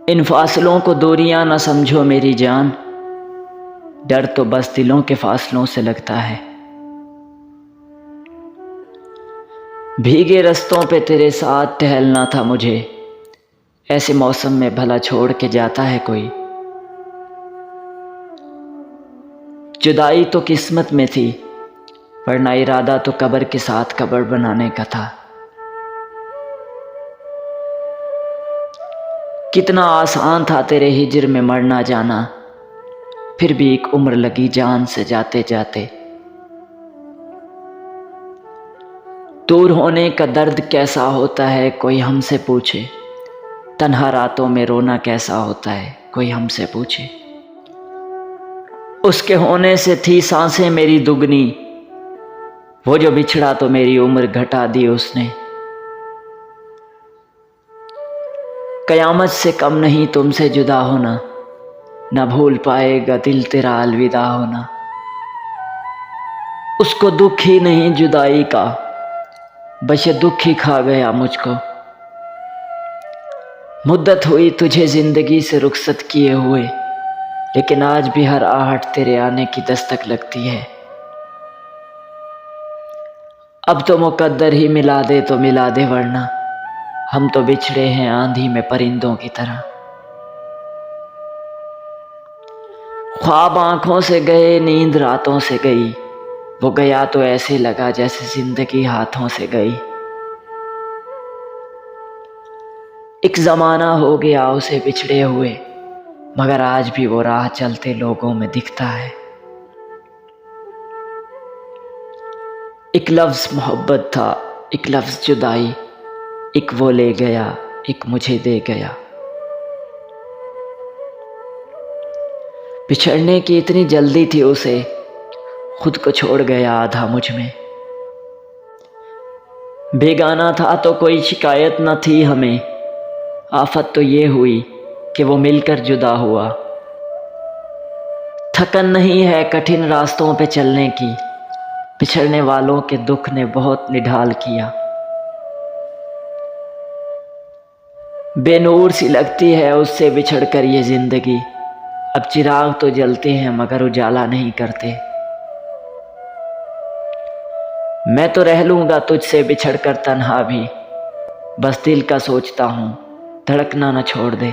इन फासलों को दूरियां न समझो मेरी जान, डर तो बस दिलों के फासलों से लगता है। भीगे रस्तों पे तेरे साथ टहलना था मुझे, ऐसे मौसम में भला छोड़ के जाता है कोई। जुदाई तो किस्मत में थी, वरना इरादा तो कब्र के साथ कब्र बनाने का था। कितना आसान था तेरे हिज्र में मरना जाना, फिर भी एक उम्र लगी जान से जाते जाते। दूर होने का दर्द कैसा होता है कोई हमसे पूछे, तन्हा रातों में रोना कैसा होता है कोई हमसे पूछे। उसके होने से थी सांसें मेरी दुगनी, वो जो बिछड़ा तो मेरी उम्र घटा दी उसने। कयामत से कम नहीं तुमसे जुदा होना, न भूल पाएगा दिल तेरा अलविदा होना। उसको दुख ही नहीं जुदाई का, बस ये दुख ही खा गया मुझको। मुद्दत हुई तुझे जिंदगी से रुखसत किए हुए, लेकिन आज भी हर आहट तेरे आने की दस्तक लगती है। अब तो मुकद्दर ही मिला दे तो मिला दे, वरना हम तो बिछड़े हैं आंधी में परिंदों की तरह। ख्वाब आंखों से गए, नींद रातों से गई, वो गया तो ऐसे लगा जैसे जिंदगी हाथों से गई। एक जमाना हो गया उसे बिछड़े हुए, मगर आज भी वो राह चलते लोगों में दिखता है। एक लफ्ज मोहब्बत था, एक लफ्ज जुदाई, एक वो ले गया, एक मुझे दे गया। बिछड़ने की इतनी जल्दी थी उसे, खुद को छोड़ गया आधा मुझ में। बेगाना था तो कोई शिकायत न थी हमें, आफत तो ये हुई कि वो मिलकर जुदा हुआ। थकन नहीं है कठिन रास्तों पे चलने की, बिछड़ने वालों के दुख ने बहुत निढाल किया। बेनूर सी लगती है उससे बिछड़कर ये जिंदगी, अब चिराग तो जलते हैं मगर उजाला नहीं करते। मैं तो रह लूंगा तुझसे बिछड़कर तन्हा भी, बस दिल का सोचता हूँ धड़कना न छोड़ दे।